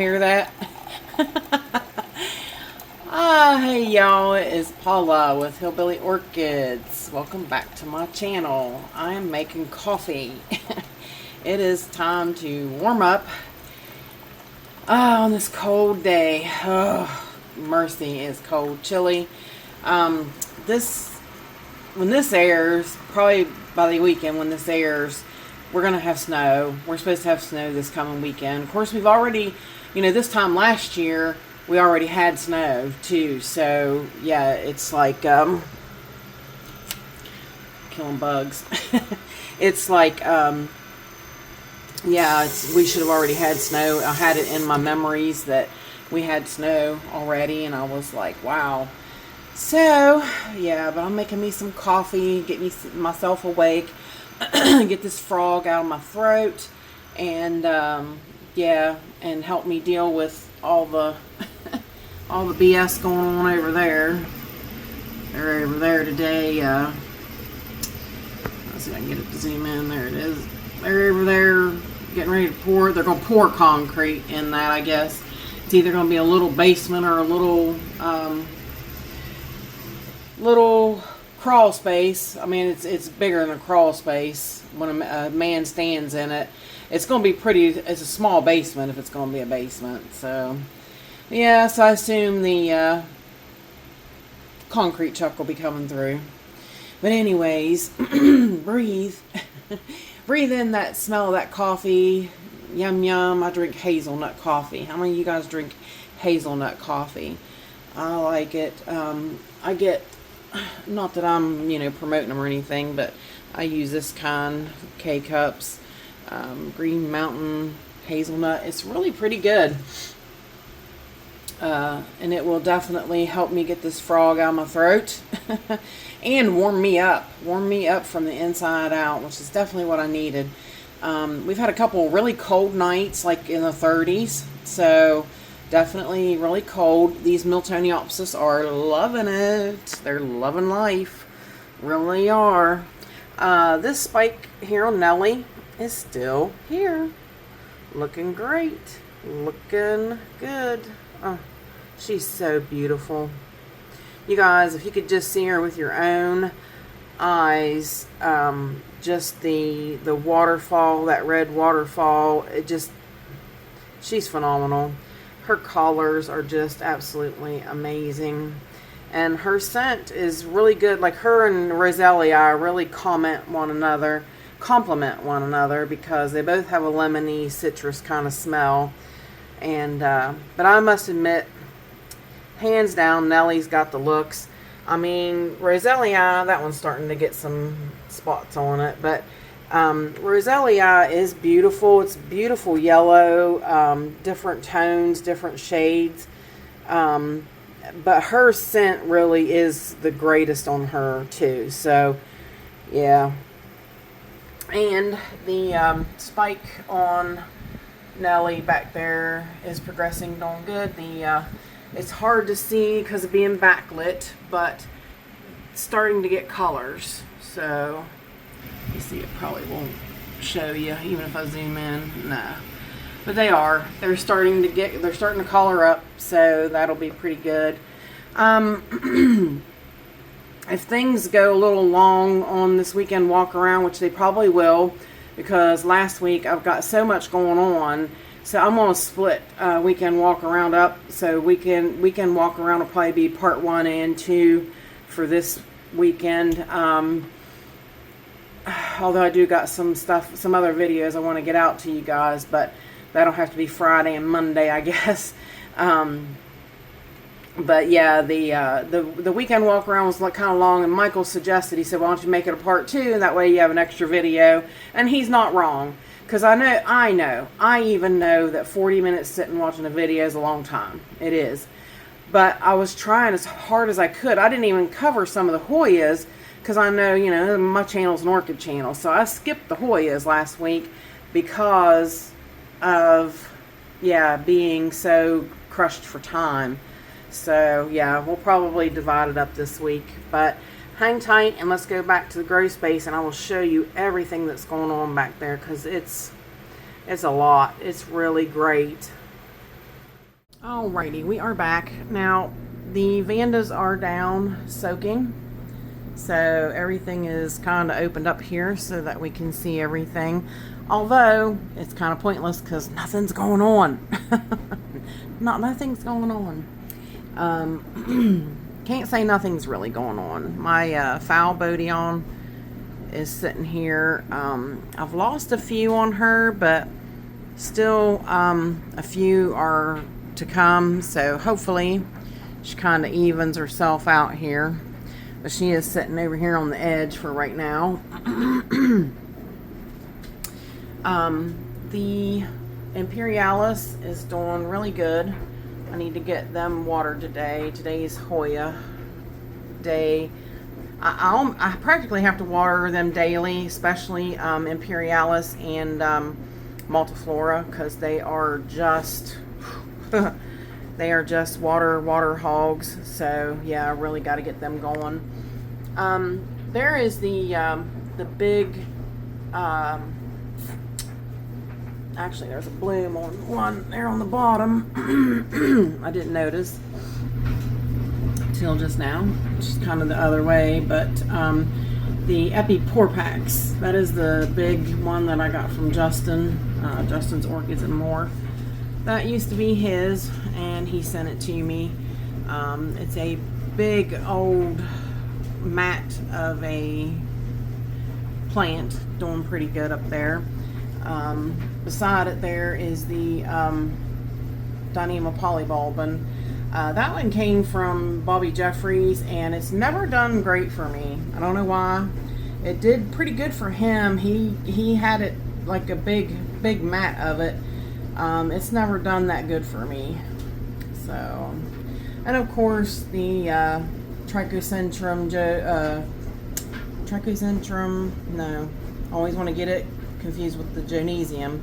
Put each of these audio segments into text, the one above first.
hear that? Hey y'all, it is Paula with Hillbilly Orchids. Welcome back to my channel. I am making coffee. It is time to warm up on this cold day. Oh, mercy, is cold, chilly. When this airs, probably by the weekend when this airs, we're going to have snow. We're supposed to have snow this coming weekend. Of course, we've already, this time last year, we already had snow too. So, yeah, it's like, killing bugs. It's like, yeah, we should have already had snow. I had it in my memories that we had snow already, and I was like, wow. So, yeah, but I'm making me some coffee, get myself awake, get this frog out of my throat, and, yeah, and help me deal with all the, all the BS going on over there. They're over there today, let's see if I can get it to zoom in, there it is. They're over there getting ready to pour, they're going to pour concrete in that, I guess. It's either going to be a little basement or a little crawl space. I mean, it's bigger than a crawl space when a man stands in it. It's going to be pretty, it's a small basement if it's going to be a basement. So, yeah, so I assume the concrete truck will be coming through. But anyways, breathe. Breathe in that smell of that coffee. Yum, yum. I drink hazelnut coffee. How many of you guys drink hazelnut coffee? I like it. I get, not that I'm, promoting them or anything, but I use this kind, K-Cups, Green Mountain hazelnut. It's really pretty good. And it will definitely help me get this frog out of my throat and warm me up from the inside out, which is definitely what I needed. We've had a couple really cold nights, like in the 30s, so definitely really cold. These Miltoniopsis are loving it. They're loving life. Really are. This spike here on Nellie is still here. Looking great. Looking good. Oh, she's so beautiful. You guys, if you could just see her with your own eyes, just the waterfall, that red waterfall, she's phenomenal. Her colors are just absolutely amazing. And her scent is really good. Like her and Roselia really complement one another because they both have a lemony citrus kind of smell. And but I must admit, hands down, Nellie's got the looks. I mean, Roselia, that one's starting to get some spots on it, but Roselia is beautiful. It's beautiful yellow, different tones, different shades. But her scent really is the greatest on her too. So, yeah. And the spike on Nellie back there is progressing doing good. It's hard to see because of being backlit, but it's starting to get colors. So, you see, it probably won't show you even if I zoom in. No, but they're starting to color up, so that'll be pretty good. If things go a little long on this weekend walk around, which they probably will, because last week I've got so much going on, so I'm gonna split weekend walk around up. So weekend walk around will probably be part 1 and 2 for this weekend. Although I do got some other videos I want to get out to you guys, but that'll have to be Friday and Monday, I guess. But yeah, the weekend walk around was like kind of long, and Michael suggested, he said, why don't you make it a part 2, and that way you have an extra video. And he's not wrong, because I even know that 40 minutes sitting watching a video is a long time. It is. But I was trying as hard as I could. I didn't even cover some of the Hoyas, because I know, my channel's an orchid channel. So I skipped the Hoyas last week because of, being so crushed for time. So, yeah, we'll probably divide it up this week. But hang tight and let's go back to the grow space, and I will show you everything that's going on back there, because it's a lot. It's really great. Alrighty, we are back. Now, the Vandas are down soaking, so everything is kind of opened up here so that we can see everything. Although, it's kind of pointless because nothing's going on. Nothing's going on. Can't say nothing's really going on. My foul Bodion is sitting here. I've lost a few on her, but still a few are to come, so hopefully she kind of evens herself out here, but she is sitting over here on the edge for right now. The Imperialis is doing really good. I need to get them watered today. Today's Hoya day. I practically have to water them daily, especially Imperialis and Multiflora, because they are just water hogs. So yeah, I really got to get them going. There is the big actually there's a bloom on one there on the bottom. I didn't notice till just now, which is kind of the other way, but the Epiporpax, that is the big one that I got from Justin, Justin's Orchids and More. That used to be his, and he sent it to me. It's a big old mat of a plant, doing pretty good up there. Beside it there is the Dyneema polybulbin. That one came from Bobby Jeffries, and it's never done great for me. I don't know why. It did pretty good for him. He had it like a big mat of it. It's never done that good for me. So, and of course the no, always want to get it confused with the Jonesium.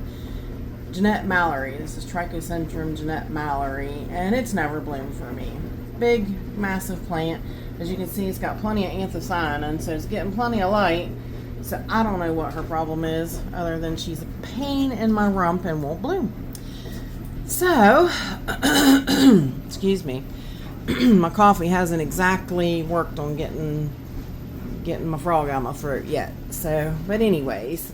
Jeanette Mallory. This is Trichocentrum Jeanette Mallory, and it's never bloomed for me. Big, massive plant. As you can see, it's got plenty of anthocyanin, so it's getting plenty of light. So I don't know what her problem is, other than she's a pain in my rump and won't bloom. So, excuse me, my coffee hasn't exactly worked on getting my frog out of my throat yet. So, but anyways,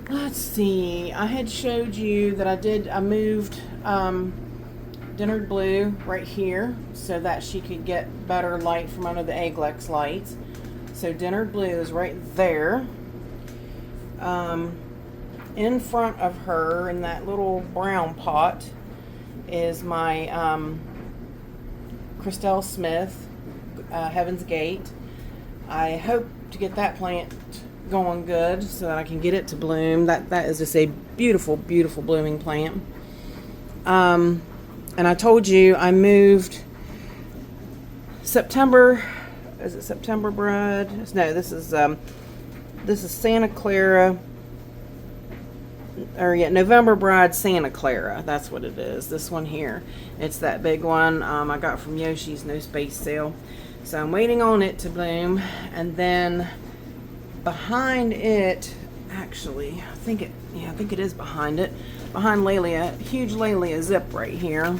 let's see. I had showed you that I moved Dinard Blue right here so that she could get better light from under the Egglex lights. So Dinard Blue is right there. In front of her in that little brown pot is my Christelle Smith Heaven's Gate. I hope to get that plant going good so that I can get it to bloom. That is just a beautiful, beautiful blooming plant. And I told you I moved September. Is it September Bride? No, this is Santa Clara. Or yeah, November Bride Santa Clara. That's what it is. This one here. It's that big one I got from Yoshi's No Space sale. So I'm waiting on it to bloom, and then behind it, actually, I think it is behind it. Behind Laelia, huge Laelia zip right here.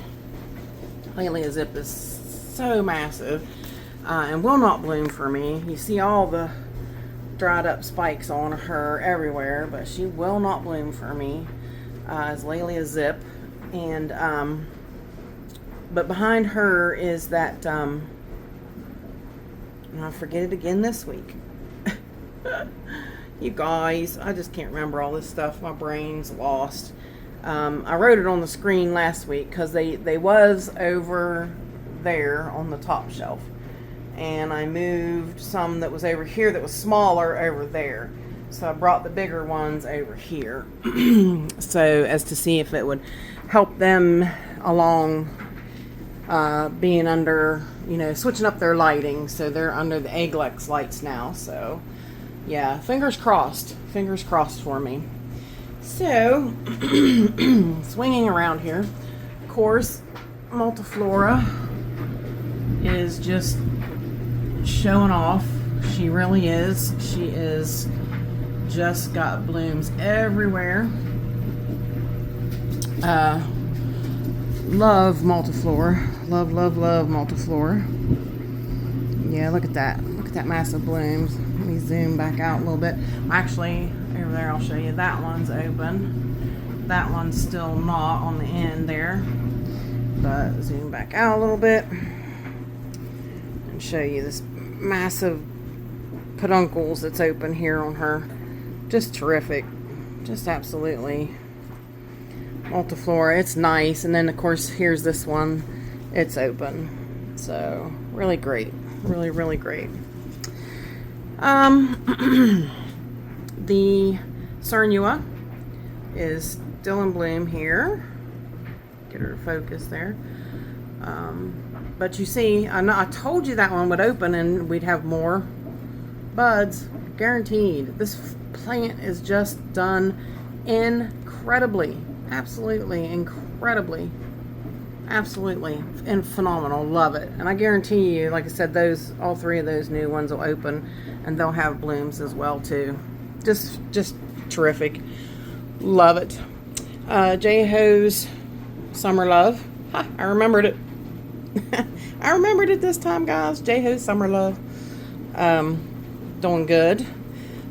Laelia zip is so massive and will not bloom for me. You see all the dried up spikes on her everywhere, but she will not bloom for me as Laelia zip. And but behind her is that and I'll forget it again this week. You guys, I just can't remember all this stuff. My brain's lost. I wrote it on the screen last week because they was over there on the top shelf, and I moved some that was over here that was smaller over there. So I brought the bigger ones over here so as to see if it would help them along being under, switching up their lighting. So they're under the Egglex lights now. So yeah, fingers crossed for me. So swinging around here, of course, Multiflora is just showing off. She really is. She is just got blooms everywhere. Love multiflora. Love, love, love multiflora. Yeah, look at that. Look at that massive blooms. Let me zoom back out a little bit. Actually, over there, I'll show you. That one's open. That one's still not on the end there. But zoom back out a little bit and show you this massive peduncles that's open here on her. Just terrific. Just absolutely multiflora. It's nice. And then of course here's this one. It's open. So really great. Really, really great. The Cernua is still in bloom here. Get her to focus there. But you see, I told you that one would open and we'd have more buds, guaranteed. This plant is just done incredibly, absolutely incredibly, absolutely and phenomenal. Love it. And I guarantee you, like I said, all three of those new ones will open and they'll have blooms as well too. Just terrific. Love it. J-Ho's Summer Love. Ha, I remembered it. I remembered it this time, guys. J-Ho's Summer Love. Doing good.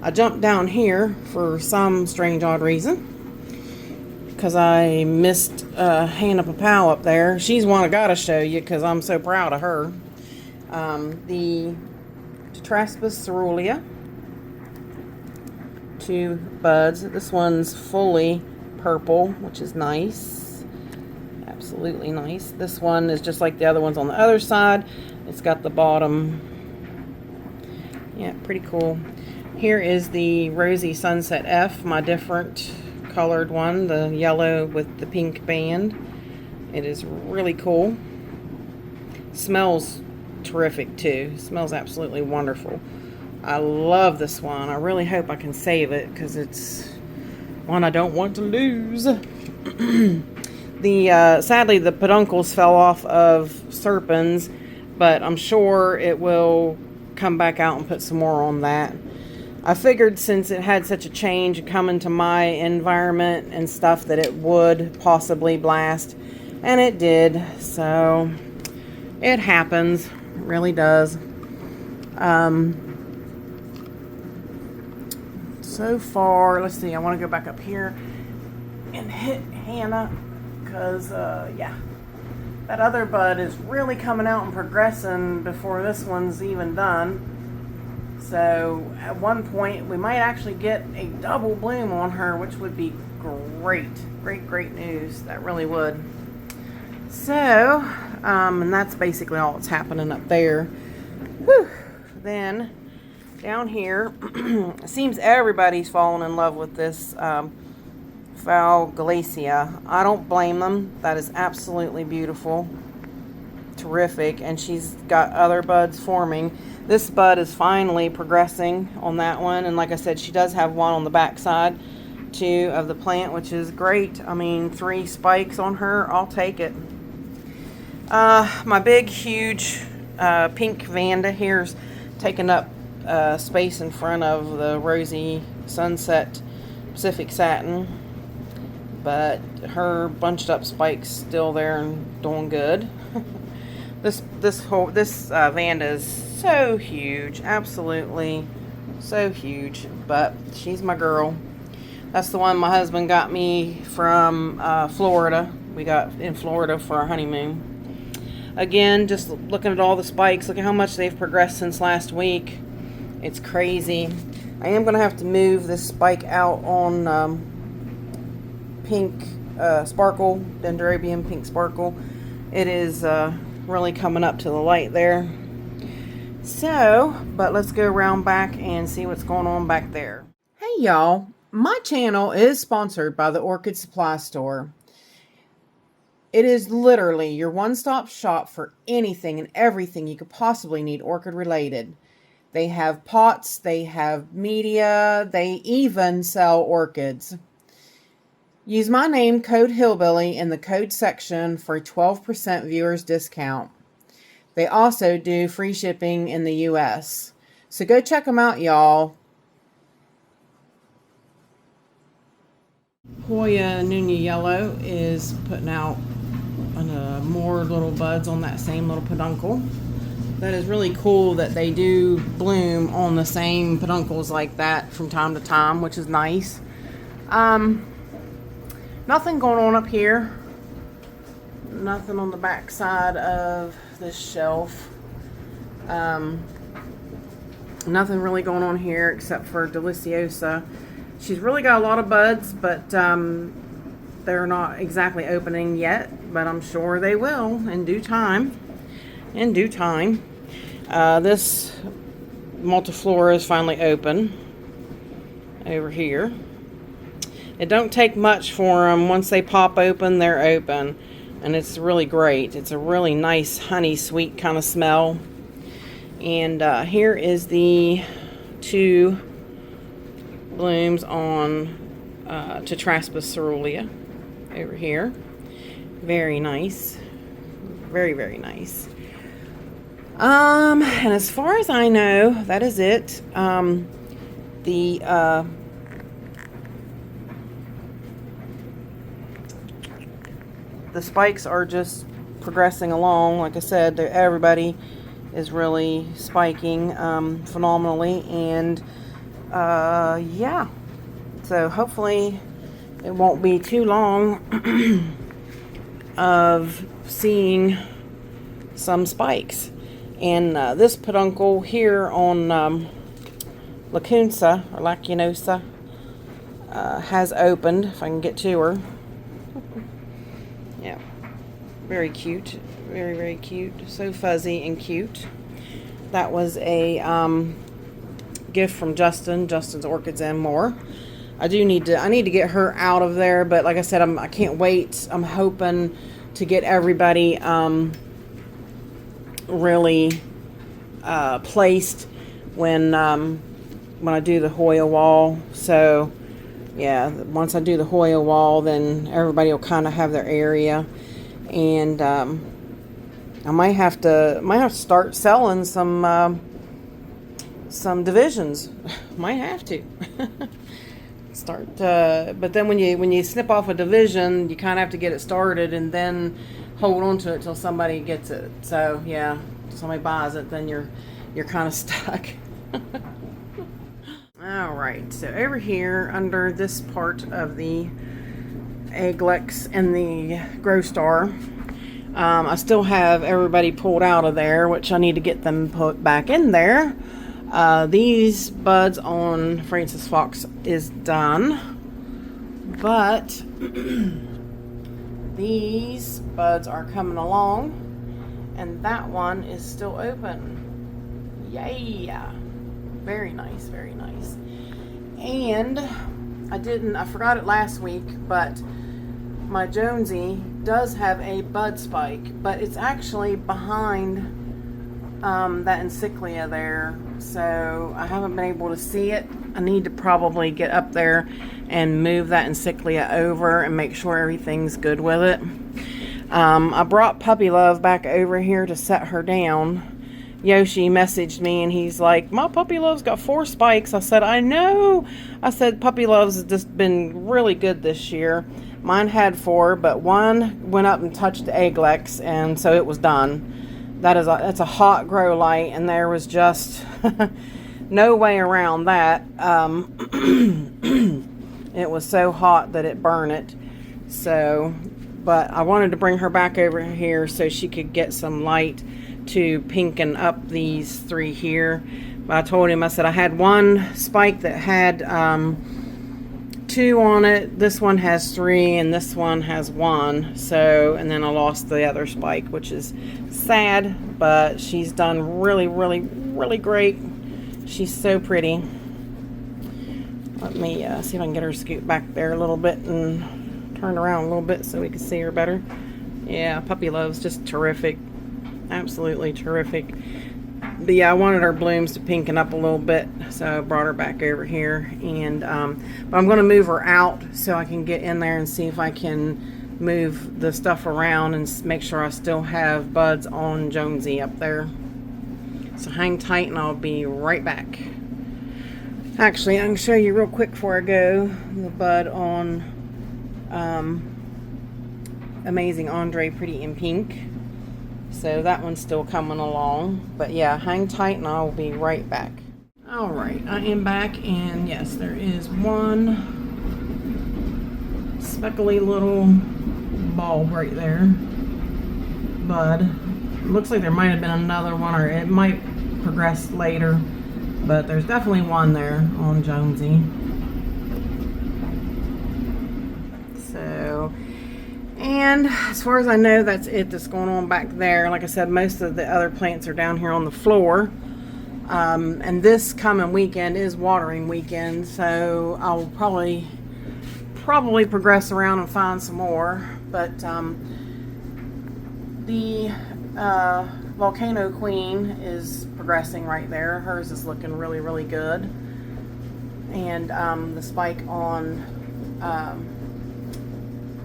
I jumped down here for some strange odd reason because I missed Hannah Papau up there. She's one I gotta show you because I'm so proud of her. The Tetraspis cerulean. 2 buds. This one's fully purple, which is nice. Absolutely nice. This one is just like the other ones on the other side. It's got the bottom. Yeah, pretty cool. Here is the Rosy Sunset F, my different colored one, the yellow with the pink band. It is really cool. Smells terrific too. Smells absolutely wonderful. I love this one. I really hope I can save it because it's one I don't want to lose. Sadly, the peduncles fell off of Serpens, but I'm sure it will come back out and put some more on that. I figured since it had such a change coming to my environment and stuff that it would possibly blast, and it did. So it happens. It really does. So far, let's see, I want to go back up here and hit Hannah because, yeah, that other bud is really coming out and progressing before this one's even done. So at one point, we might actually get a double bloom on her, which would be great. Great, great news. That really would. So, and that's basically all that's happening up there. Whew. Then down here, it seems everybody's fallen in love with this Falgalacea. I don't blame them. That is absolutely beautiful. Terrific. And she's got other buds forming. This bud is finally progressing on that one. And like I said, she does have one on the back side too of the plant, which is great. I mean, 3 spikes on her. I'll take it. My big, huge pink Vanda here's taking up space in front of the Rosy Sunset Pacific Satin, but her bunched up spikes still there and doing good. This Vanda is so huge, absolutely so huge, but she's my girl. That's the one my husband got me from Florida. We got in Florida for our honeymoon. Again, just looking at all the spikes, look at how much they've progressed since last week. It's crazy. I am going to have to move this spike out on pink sparkle, Dendrobium pink sparkle. It is really coming up to the light there. So, but let's go around back and see what's going on back there. Hey y'all, my channel is sponsored by the Orchid Supply Store. It is literally your one-stop shop for anything and everything you could possibly need orchid related. They have pots, they have media, they even sell orchids. Use my name, code Hillbilly, in the code section for a 12% viewers discount. They also do free shipping in the US. So go check them out, y'all. Hoya Nunya Yellow is putting out more little buds on that same little peduncle. That is really cool that they do bloom on the same peduncles like that from time to time, which is nice. Nothing going on up here. Nothing on the back side of this shelf. Nothing really going on here except for Deliciosa. She's really got a lot of buds, but they're not exactly opening yet, but I'm sure they will in due time. In due time. This multiflora is finally open over here. It don't take much for them. Once they pop open, they're open, and it's really great. It's a really nice honey sweet kind of smell. And here is the 2 blooms on Tetraspis cerulean over here. Very nice. Very, very nice. And as far as I know, that is it. The spikes are just progressing along. Like I said, everybody is really spiking phenomenally, and yeah, so hopefully it won't be too long of seeing some spikes. And this peduncle here on Lacunsa or Lacunosa has opened. If I can get to her. Yeah, very cute. Very, very cute. So fuzzy and cute. That was a gift from Justin. Justin's Orchids and More. I need to get her out of there, but like I said, I can't wait. I'm hoping to get everybody really placed when I do the Hoya wall. So yeah, once I do the Hoya wall, then everybody will kind of have their area, and I might have to start selling some divisions. Might have to start. But then when you snip off a division, you kind of have to get it started and then hold on to it till somebody gets it. So yeah, if somebody buys it, then you're kind of stuck. All right, so over here under this part of the Egglex and the Grow Star, I still have everybody pulled out of there, which I need to get them put back in there. These buds on Francis Fox is done, but these buds are coming along, and that one is still open. Yay! Very nice, very nice. And I forgot it last week, but my Jonesy does have a bud spike, but it's actually behind that encyclia there, so I haven't been able to see it. I need to probably get up there and move that encyclia over and make sure everything's good with it. I brought Puppy Love back over here to set her down. Yoshi messaged me and he's like, my Puppy Love's got 4 spikes. I said, I know. I said, Puppy Love's just been really good this year. Mine had 4, but one went up and touched the Egglex, and so it was done. That's a hot grow light, and there was just no way around that. It was so hot that it burned it. So, but I wanted to bring her back over here so she could get some light to pinken up these 3 here. But I told him, I said I had one spike that had 2 on it. This one has 3, and this one has 1. So, and then I lost the other spike, which is sad, but she's done really, really, really great. She's so pretty. Let me see if I can get her scoot back there a little bit and turn around a little bit so we can see her better. Yeah, Puppy Love's just terrific. Absolutely terrific. But yeah, I wanted our blooms to pinken up a little bit, so I brought her back over here. And but I'm going to move her out so I can get in there and see if I can move the stuff around and make sure I still have buds on Jonesy up there. So hang tight and I'll be right back. Actually, I can show you real quick before I go the bud on Amazing Andre Pretty in Pink. So that one's still coming along. But yeah, hang tight and I'll be right back. Alright, I am back, and yes, there is one speckly little bulb right there. Bud. Looks like there might have been another one, or it might progress later. But there's definitely one there on Jonesy. So, and as far as I know, that's it that's going on back there. Like I said, most of the other plants are down here on the floor. And this coming weekend is watering weekend, so I'll probably progress around and find some more. But the Volcano Queen is progressing right there. Hers is looking really, really good. And the spike on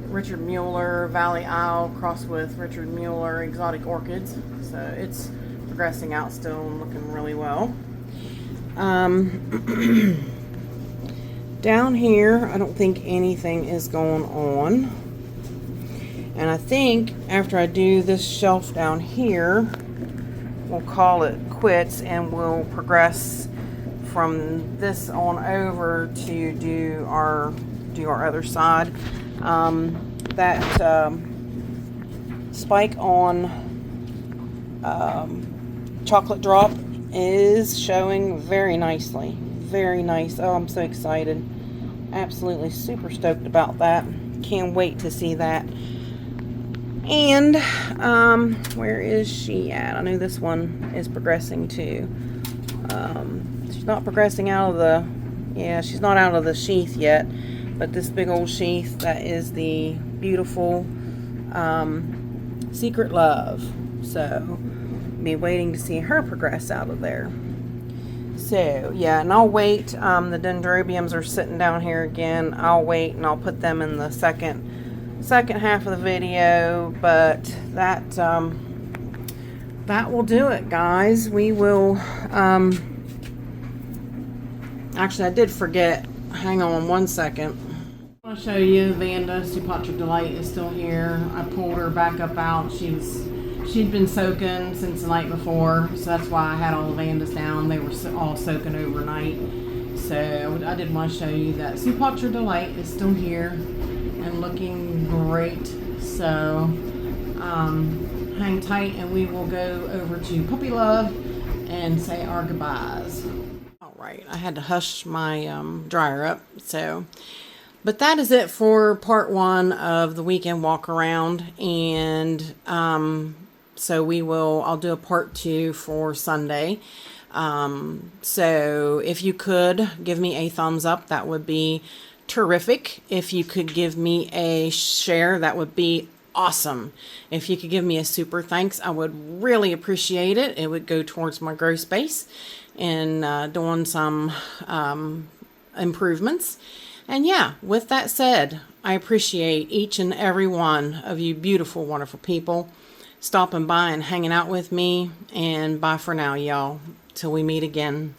Richard Mueller Valley Isle crossed with Richard Mueller Exotic Orchids. So it's progressing out still and looking really well. Down here, I don't think anything is going on. And I think after I do this shelf down here, we'll call it quits, and we'll progress from this on over to do our other side. That spike on Chocolate Drop is showing very nicely. Very nice. Oh, I'm so excited. Absolutely super stoked about that. Can't wait to see that. And where is she at? I know this one is progressing too. She's not progressing out of the, yeah, she's not out of the sheath yet, but this big old sheath, that is the beautiful Secret Love. So be waiting to see her progress out of there. So yeah, and I'll wait. The dendrobiums are sitting down here again. I'll wait and I'll put them in the second half of the video. But that will do it, guys. We will actually, I did forget. Hang on one second. I want to show you Vanda Supatra Delight is still here. I pulled her back up out. She'd been soaking since the night before, so that's why I had all the Vandas down. They were all soaking overnight. So I did want to show you that Supatra Delight is still here and looking great. So hang tight and we will go over to Puppy Love and say our goodbyes. Alright, I had to hush my dryer up. But that is it for part one of the weekend walk around, and so I'll do a part two for Sunday. So if you could give me a thumbs up, that would be terrific. If you could give me a share, that would be awesome. If you could give me a super thanks, I would really appreciate it. It would go towards my grow space and doing some improvements. And yeah, with that said, I appreciate each and every one of you beautiful, wonderful people stopping by and hanging out with me. And bye for now, y'all. Till we meet again.